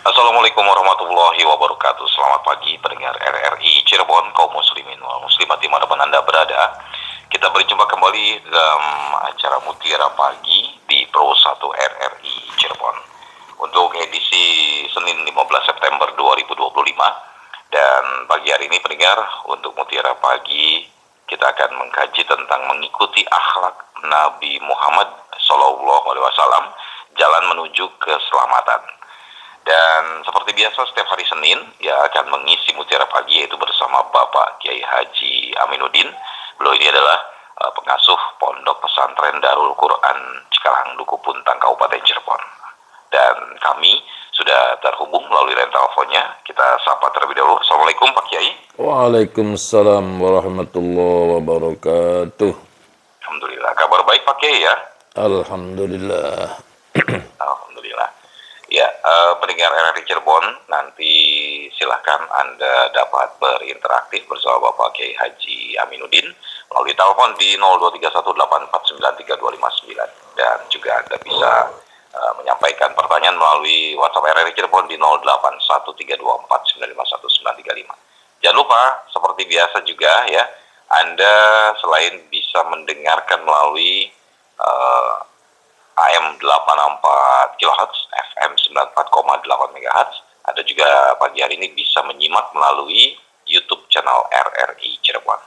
Assalamualaikum warahmatullahi wabarakatuh. Selamat pagi pendengar RRI Cirebon, kaum muslimin wal muslimat dimanapun Anda berada. Kita berjumpa kembali dalam acara Mutiara Pagi di Pro 1 RRI Cirebon untuk edisi Senin 15 September 2025. Dan pagi hari ini pendengar, untuk Mutiara Pagi kita akan mengkaji tentang mengikuti akhlak Nabi Muhammad SAW, jalan menuju keselamatan. Dan seperti biasa setiap hari Senin ya akan mengisi Mutiara Pagi yaitu bersama Bapak Kiai Haji Aminuddin. Beliau ini adalah pengasuh Pondok Pesantren Darul Quran Cikarang Duku Puntang Kabupaten Cirebon. Dan kami sudah terhubung melalui line teleponnya. Kita sapa terlebih dahulu. Assalamualaikum Pak Kiai. Waalaikumsalam warahmatullahi wabarakatuh. Alhamdulillah. Kabar baik Pak Kiai ya? Alhamdulillah. Alhamdulillah. Ya, pendengar RRI Cirebon, nanti silahkan Anda dapat berinteraksi bersama Bapak Kiai Haji Aminuddin melalui telepon di 02318493259, dan juga Anda bisa menyampaikan pertanyaan melalui WhatsApp RRI Cirebon di 081324951935. Jangan lupa, seperti biasa juga ya, Anda selain bisa mendengarkan melalui AM 84 kHz, FM 94,8 MHz. Ada juga pagi hari ini bisa menyimak melalui YouTube channel RRI Cirebon.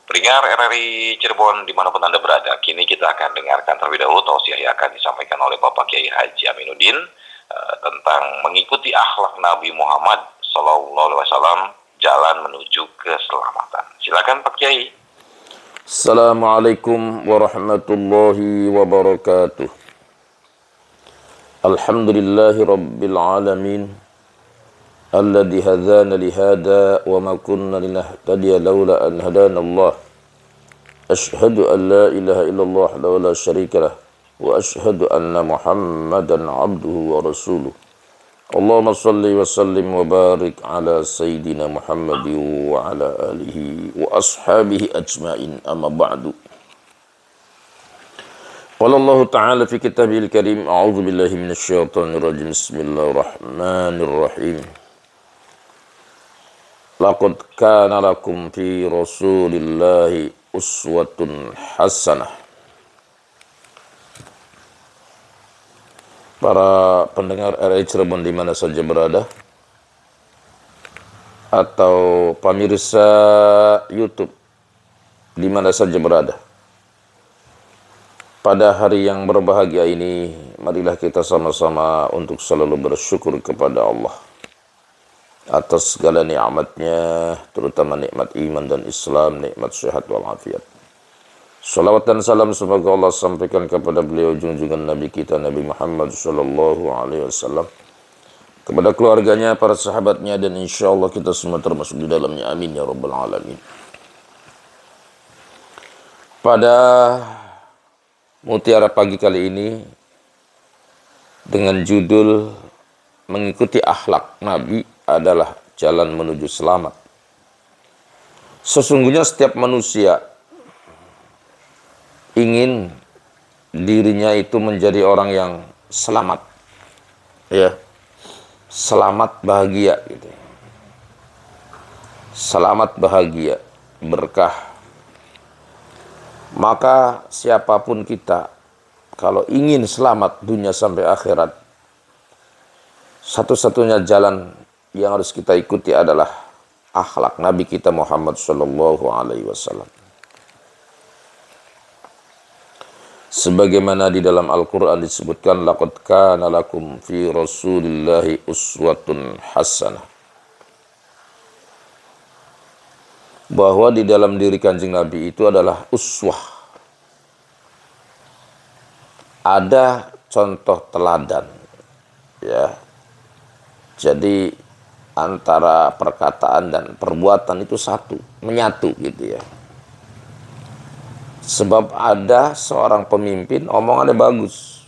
Pendengar RRI Cirebon dimanapun Anda berada, kini kita akan dengarkan terlebih dahulu tausiah yang akan disampaikan oleh Bapak Kiai Haji Aminuddin tentang mengikuti akhlak Nabi Muhammad SAW, jalan menuju keselamatan. Silakan Pak Kiai. Assalamualaikum warahmatullahi wabarakatuh. Alhamdulillahi rabbil alamin, alladhi hadana lihada wa ma kunna linahtadiya lawla an hadana Allah. Ashhadu an la ilaha illallah wa la syarika lah, wa ashhadu anna Muhammadan abduhu wa rasuluh. Allahumma salli wa sallim wa barik ala Sayyidina Muhammad wa ala alihi wa ashabihi ajma'in, amma ba'du. Qala Allah Ta'ala fi kitabihil karim, a'udzu billahi minasy syaithanir rajim, bismillahirrahmanirrahim. Laqad kana lakum fi Rasulillahi uswatun hasanah. Para pendengar RRI Cirebon di mana saja berada, atau pemirsa YouTube di mana saja berada, pada hari yang berbahagia ini, marilah kita sama-sama untuk selalu bersyukur kepada Allah atas segala nikmatnya, terutama nikmat iman dan Islam, nikmat sehat walafiat. Salawat dan salam semoga Allah sampaikan kepada beliau junjungan Nabi kita Nabi Muhammad sallallahu alaihi wasallam, kepada keluarganya, para sahabatnya, dan insya Allah kita semua termasuk di dalamnya. Amin ya rabbal alamin. Pada Mutiara Pagi kali ini dengan judul mengikuti akhlak Nabi adalah jalan menuju selamat. Sesungguhnya setiap manusia ingin dirinya itu menjadi orang yang selamat, ya, selamat bahagia gitu, selamat bahagia berkah. Maka siapapun kita, kalau ingin selamat dunia sampai akhirat, satu-satunya jalan yang harus kita ikuti adalah akhlak Nabi kita Muhammad sallallahu alaihi wasallam. Sebagaimana di dalam Al-Quran disebutkan, laqad kana lakum fi Rasulillahi uswatun hasanah. Bahwa di dalam diri Kanjeng Nabi itu adalah uswah. Ada contoh teladan. Ya. Jadi antara perkataan dan perbuatan itu satu, menyatu gitu ya. Sebab ada seorang pemimpin, omongannya bagus,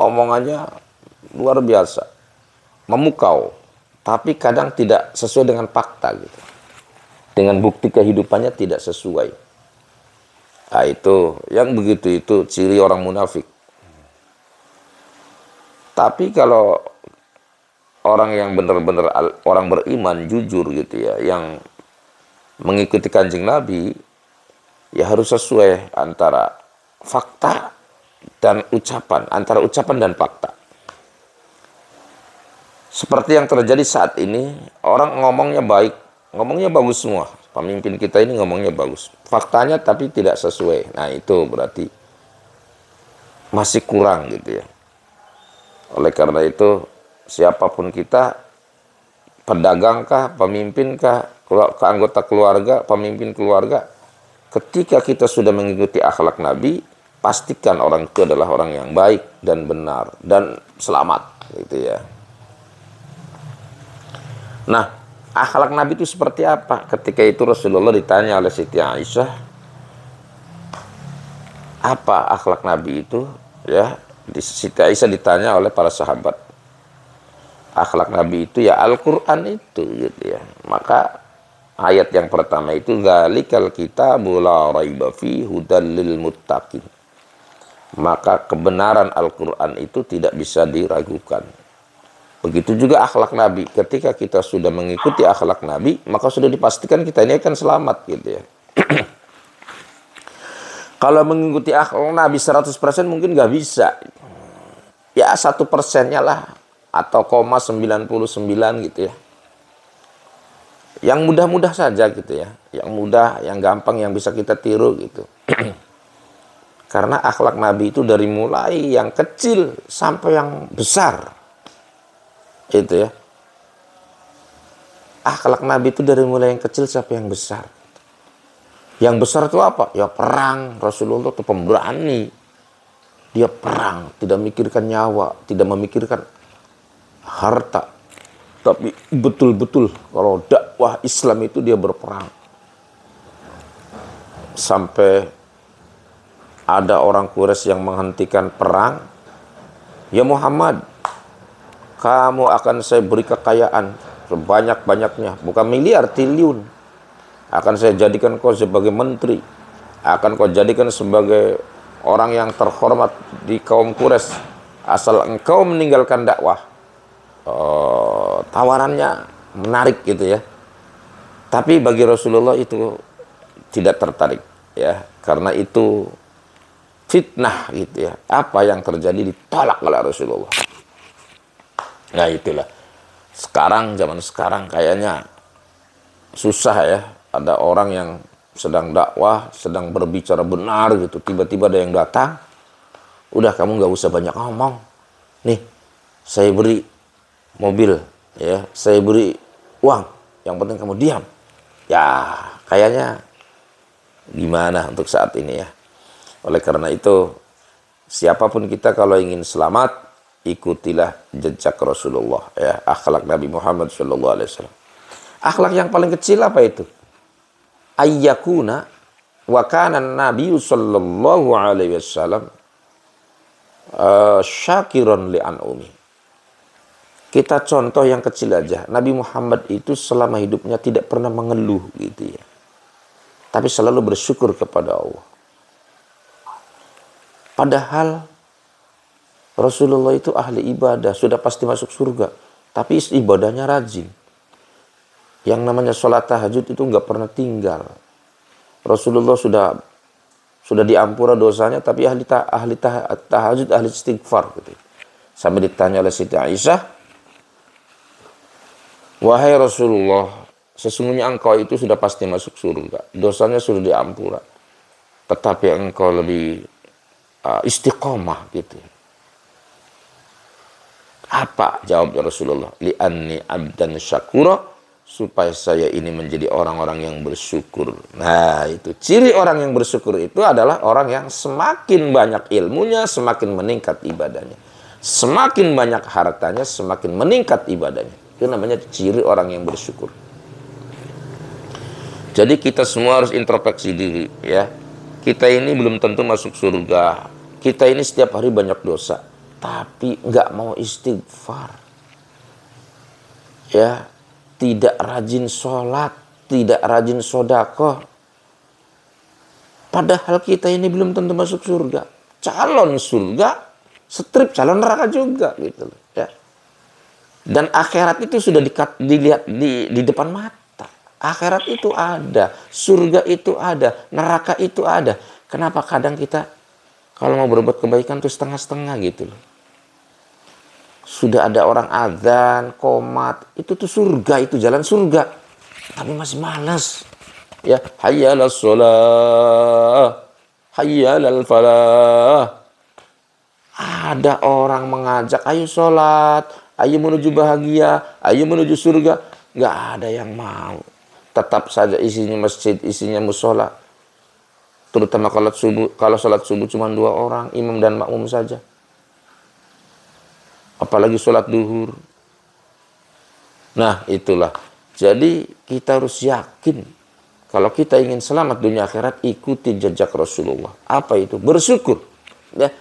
omongannya luar biasa, memukau, tapi kadang tidak sesuai dengan fakta gitu. Dengan bukti kehidupannya tidak sesuai. Nah itu, yang begitu itu ciri orang munafik. Tapi kalau orang yang benar-benar orang beriman jujur gitu ya, yang mengikuti Kanjeng Nabi, ya harus sesuai antara fakta dan ucapan, antara ucapan dan fakta. Seperti yang terjadi saat ini, orang ngomongnya baik, ngomongnya bagus semua. Pemimpin kita ini ngomongnya bagus. Faktanya tapi tidak sesuai. Nah, itu berarti masih kurang gitu ya. Oleh karena itu, siapapun kita, pedagangkah, pemimpin anggota keluarga, pemimpin keluarga, ketika kita sudah mengikuti akhlak Nabi, pastikan orang itu adalah orang yang baik dan benar dan selamat gitu ya. Nah, akhlak Nabi itu seperti apa? Ketika itu Rasulullah ditanya oleh Siti Aisyah, apa akhlak Nabi itu? Ya, Siti Aisyah ditanya oleh para sahabat. Akhlak Nabi itu ya Al-Qur'an itu gitu ya. Maka ayat yang pertama itu dzalikal kitabu la raiba fihi hudal lil muttaqin. Maka kebenaran Al-Qur'an itu tidak bisa diragukan. Begitu juga akhlak Nabi. Ketika kita sudah mengikuti akhlak Nabi, maka sudah dipastikan kita ini akan selamat gitu ya. Kalau mengikuti akhlak Nabi 100% mungkin nggak bisa. Ya 1%-nya lah. Atau 0,99 gitu ya. Yang mudah-mudah saja gitu ya. Yang mudah, yang gampang, yang bisa kita tiru gitu. Karena akhlak Nabi itu dari mulai yang kecil sampai yang besar. Itu ya. Akhlak Nabi itu dari mulai yang kecil sampai yang besar. Yang besar itu apa? Ya perang. Rasulullah itu pemberani. Dia perang, tidak memikirkan nyawa, tidak memikirkan harta. Tapi betul-betul kalau dakwah Islam itu dia berperang. Sampai ada orang Quraisy yang menghentikan perang. Ya Muhammad, kamu akan saya beri kekayaan sebanyak-banyaknya. Bukan miliar, triliun. Akan saya jadikan kau sebagai menteri. Akan kau jadikan sebagai orang yang terhormat di kaum Quraisy. Asal engkau meninggalkan dakwah. Tawarannya menarik gitu ya. Tapi bagi Rasulullah itu tidak tertarik ya, karena itu fitnah gitu ya. Apa yang terjadi ditolak oleh Rasulullah. Nah itulah. Sekarang, zaman sekarang kayaknya susah ya. Ada orang yang sedang dakwah, sedang berbicara benar gitu, tiba-tiba ada yang datang, udah kamu nggak usah banyak ngomong, nih saya beri mobil, ya saya beri uang, yang penting kamu diam. Ya kayaknya gimana untuk saat ini ya. Oleh karena itu, siapapun kita kalau ingin selamat, ikutilah jejak Rasulullah ya, akhlak Nabi Muhammad SAW. Akhlak yang paling kecil apa itu? Ayyakuna wa kana Nabi sallallahu alaihi wasallam syakiran li an'umi. Kita contoh yang kecil aja. Nabi Muhammad itu selama hidupnya tidak pernah mengeluh gitu ya. Tapi selalu bersyukur kepada Allah. Padahal Rasulullah itu ahli ibadah, sudah pasti masuk surga. Tapi ibadahnya rajin. Yang namanya sholat tahajud itu nggak pernah tinggal. Rasulullah sudah diampura dosanya, tapi ahli tahajud, ahli istighfar gitu. Sampai ditanya oleh Siti Aisyah, wahai Rasulullah, sesungguhnya engkau itu sudah pasti masuk surga, dosanya sudah diampura, tetapi engkau lebih istiqomah gitu. Apa jawabnya Rasulullah? Li'anni abdan syakura, supaya saya ini menjadi orang-orang yang bersyukur. Nah itu, ciri orang yang bersyukur itu adalah orang yang semakin banyak ilmunya, semakin meningkat ibadahnya. Semakin banyak hartanya, semakin meningkat ibadahnya. Itu namanya ciri orang yang bersyukur. Jadi kita semua harus introspeksi diri ya. Kita ini belum tentu masuk surga. Kita ini setiap hari banyak dosa, tapi nggak mau istighfar. Ya, tidak rajin sholat, tidak rajin sodako. Padahal kita ini belum tentu masuk surga. Calon surga, strip calon neraka juga gitu ya. Dan akhirat itu sudah dilihat di depan mata. Akhirat itu ada, surga itu ada, neraka itu ada. Kenapa kadang kita kalau mau berbuat kebaikan tuh setengah-setengah gitu loh. Sudah ada orang azan, qomat, itu tuh surga, itu jalan surga. Tapi masih malas. Ya, hayya 'alas shalah, hayya 'alal falah. Ada orang mengajak, ayo sholat, ayo menuju bahagia, ayo menuju surga. Nggak ada yang mau. Tetap saja isinya masjid, isinya musola. Terutama kalau sholat subuh cuma 2 orang, imam dan makmum saja. Apalagi sholat duhur. Nah, itulah. Jadi kita harus yakin. Kalau kita ingin selamat dunia akhirat, ikuti jejak Rasulullah. Apa itu? Bersyukur. Ya.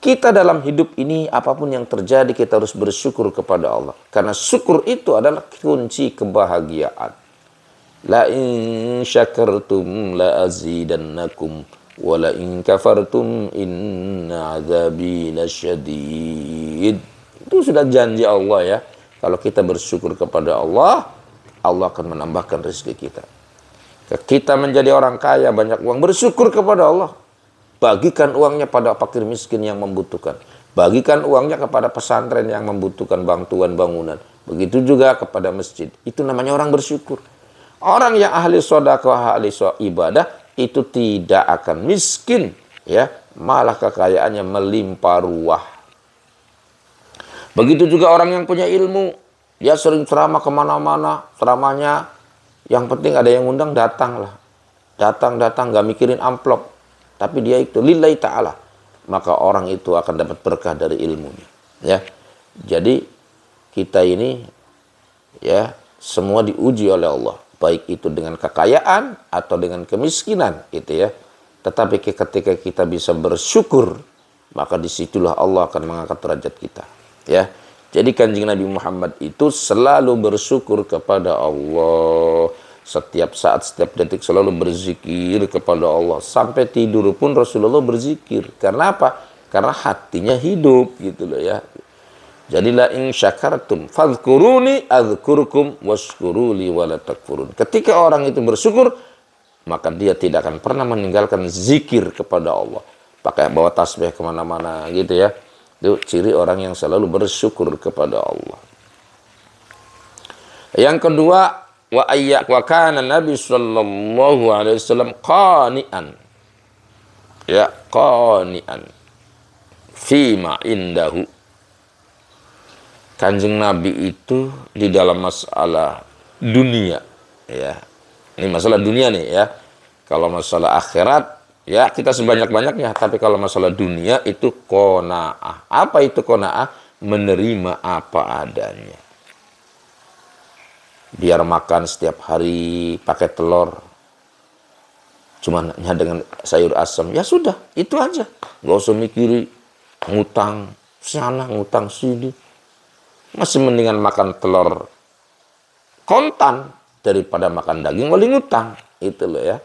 Kita dalam hidup ini, apapun yang terjadi, kita harus bersyukur kepada Allah. Karena syukur itu adalah kunci kebahagiaan. La in syakartum la azidannakum wa la in kafartum inna azabi lasyadid. Itu sudah janji Allah ya. Kalau kita bersyukur kepada Allah, Allah akan menambahkan rezeki kita. Kita menjadi orang kaya, banyak uang, bersyukur kepada Allah. Bagikan uangnya pada fakir miskin yang membutuhkan. Bagikan uangnya kepada pesantren yang membutuhkan bantuan bangunan. Begitu juga kepada masjid. Itu namanya orang bersyukur. Orang yang ahli sedekah, ahli ibadah, itu tidak akan miskin. Ya, malah kekayaannya melimpah ruah. Begitu juga orang yang punya ilmu. Dia sering ceramah kemana-mana. Ceramahnya, yang penting ada yang undang, datanglah. Datang, gak mikirin amplop. Tapi dia itu lillahi ta'ala. Maka orang itu akan dapat berkah dari ilmunya. Ya. Jadi kita ini ya semua diuji oleh Allah. Baik itu dengan kekayaan atau dengan kemiskinan. Gitu ya. Tetapi ketika kita bisa bersyukur, maka disitulah Allah akan mengangkat derajat kita. Ya. Jadi Kanjeng Nabi Muhammad itu selalu bersyukur kepada Allah. Setiap saat, setiap detik selalu berzikir kepada Allah. Sampai tidur pun Rasulullah berzikir. Karena apa? Karena hatinya hidup gitu loh ya. Jadi la in syakartum fadhkuruni adzkurkum washkuruli wala takfurun. Ketika orang itu bersyukur, maka dia tidak akan pernah meninggalkan zikir kepada Allah. Pakai bawa tasbih kemana-mana gitu ya. Itu ciri orang yang selalu bersyukur kepada Allah. Yang kedua, wa kana Nabi sallallahu alaihi wasallam qani'an. Ya, qani'an fima indahu. Kanjeng Nabi itu di dalam masalah dunia ya. Ini masalah dunia nih ya. Kalau masalah akhirat ya kita sebanyak-banyaknya, tapi kalau masalah dunia itu qanaah. Apa itu qanaah? Menerima apa adanya. Biar makan setiap hari pakai telur, cuma hanya dengan sayur asam, ya sudah, itu aja. Gak usah mikiri ngutang sana, ngutang sini. Masih mendingan makan telur kontan daripada makan daging oleh ngutang. Itu loh ya.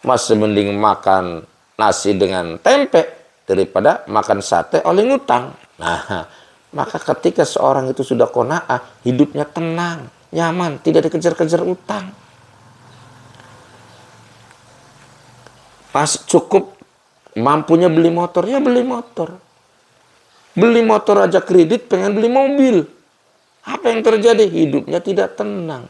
Masih mending makan nasi dengan tempe daripada makan sate oleh ngutang. Nah, maka ketika seorang itu sudah qanaah, hidupnya tenang, nyaman, tidak dikejar-kejar utang. Pas cukup mampunya beli motor, ya beli motor. Beli motor aja kredit, pengen beli mobil. Apa yang terjadi? Hidupnya tidak tenang.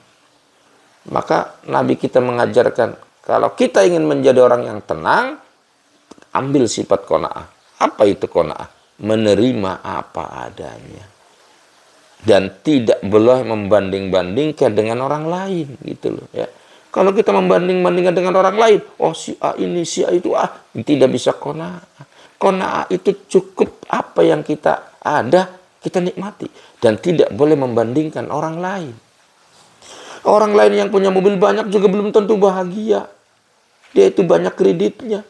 Maka Nabi kita mengajarkan, kalau kita ingin menjadi orang yang tenang, ambil sifat qanaah. Apa itu qanaah? Menerima apa adanya. Dan tidak boleh membanding-bandingkan dengan orang lain gitu loh ya. Kalau kita membanding-bandingkan dengan orang lain, oh si A ini, si A itu, tidak bisa qanaah. Qanaah itu cukup apa yang kita ada, kita nikmati. Dan tidak boleh membandingkan orang lain. Orang lain yang punya mobil banyak juga belum tentu bahagia. Dia itu banyak kreditnya.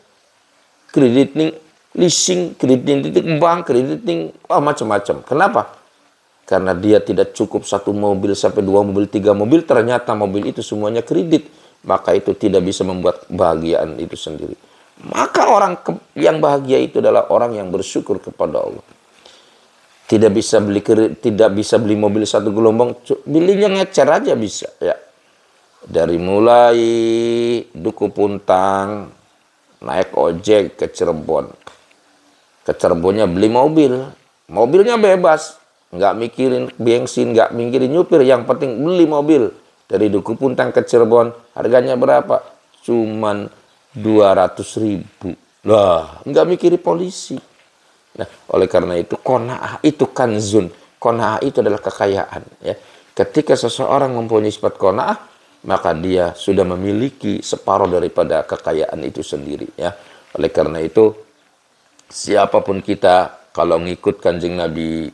Kredit nih leasing, kredit nih bank, kredit nih macam-macam. Kenapa? Karena dia tidak cukup 1 mobil sampai 2 mobil, 3 mobil, ternyata mobil itu semuanya kredit. Maka itu tidak bisa membuat kebahagiaan itu sendiri. Maka orang yang bahagia itu adalah orang yang bersyukur kepada Allah. tidak bisa beli mobil satu gelombang, belinya ngecer aja bisa ya. Dari mulai Duku Puntang naik ojek ke Cirebon. Ke Cirebonnya beli mobil. Mobilnya bebas, nggak mikirin bensin, nggak mikirin nyupir, yang penting beli mobil. Dari Duku Puntang ke Cirebon, harganya berapa? Cuman 200.000. Lah, nggak mikirin polisi. Nah, oleh karena itu qanaah itu kanzun. Qanaah itu adalah kekayaan ya. Ketika seseorang mempunyai sifat qanaah, maka dia sudah memiliki separuh daripada kekayaan itu sendiri ya. Oleh karena itu siapapun kita kalau mengikut Kanjeng Nabi,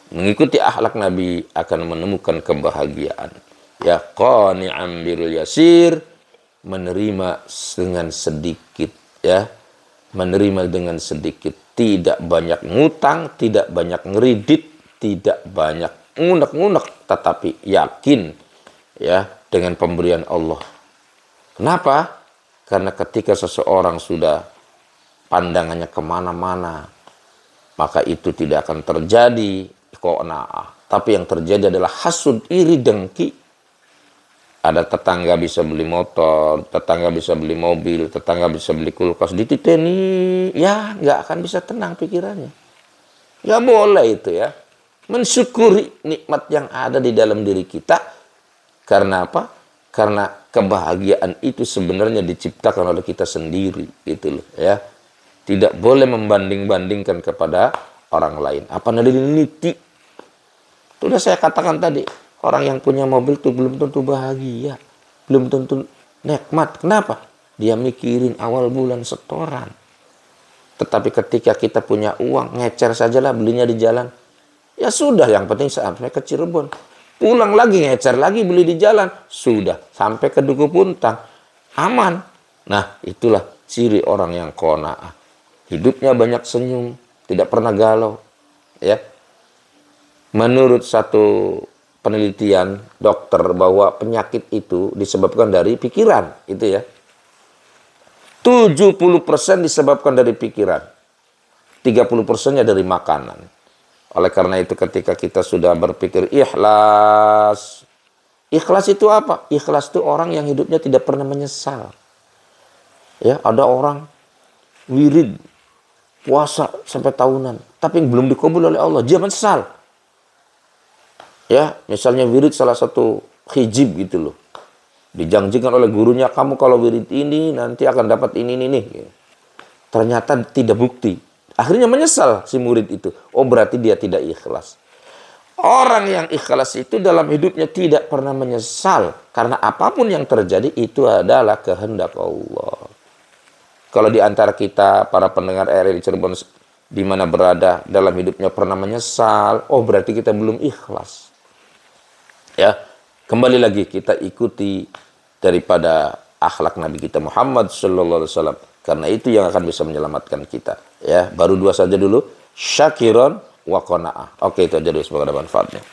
mengikuti akhlak Nabi, akan menemukan kebahagiaan. Ya, qani'an bil yasir, menerima dengan sedikit ya. Menerima dengan sedikit, tidak banyak ngutang, tidak banyak ngeridit, tidak banyak ngunek-ngunek, tetapi yakin ya dengan pemberian Allah. Kenapa? Karena ketika seseorang sudah pandangannya kemana-mana, maka itu tidak akan terjadi qanaah. Tapi yang terjadi adalah hasud, iri, dengki. Ada tetangga bisa beli motor, tetangga bisa beli mobil, tetangga bisa beli kulkas, dititeni, ya nggak akan bisa tenang pikirannya. Nggak boleh itu ya. Mensyukuri nikmat yang ada di dalam diri kita. Karena apa? Karena kebahagiaan itu sebenarnya diciptakan oleh kita sendiri, gitu loh ya. Tidak boleh membanding-bandingkan kepada orang lain. Apa neliti? Itu udah saya katakan tadi. Orang yang punya mobil itu belum tentu bahagia, belum tentu nikmat. Kenapa? Dia mikirin awal bulan setoran. Tetapi ketika kita punya uang, ngecer sajalah belinya di jalan. Ya sudah, yang penting sampai ke Cirebon. Pulang lagi, ngecer lagi, beli di jalan. Sudah, sampai ke Duku Puntang. Aman. Nah, itulah ciri orang yang qanaah. Hidupnya banyak senyum, tidak pernah galau. Ya. Menurut satu penelitian dokter bahwa penyakit itu disebabkan dari pikiran, itu ya. 70% disebabkan dari pikiran. 30%-nya dari makanan. Oleh karena itu ketika kita sudah berpikir ikhlas. Ikhlas itu apa? Ikhlas itu orang yang hidupnya tidak pernah menyesal. Ya, ada orang wirid puasa sampai tahunan, tapi belum dikabul oleh Allah, dia menyesal. Ya, misalnya wirid salah satu hijib gitu loh. Dijanjikan oleh gurunya, kamu kalau wirid ini nanti akan dapat ini. Ternyata tidak bukti. Akhirnya menyesal si murid itu. Oh, berarti dia tidak ikhlas. Orang yang ikhlas itu dalam hidupnya tidak pernah menyesal. Karena apapun yang terjadi itu adalah kehendak Allah. Kalau di antara kita, para pendengar RRI Cirebon di mana berada, dalam hidupnya pernah menyesal, oh berarti kita belum ikhlas. Ya, kembali lagi kita ikuti daripada akhlak Nabi kita Muhammad sallallahu alaihi wasallam, karena itu yang akan bisa menyelamatkan kita. Ya, baru dua saja dulu, syakiron wa qanaah. Oke, itu aja dulu, semoga ada manfaatnya.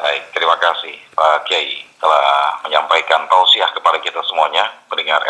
Baik, terima kasih Pak Kiai telah menyampaikan tausiah kepada kita semuanya pendengar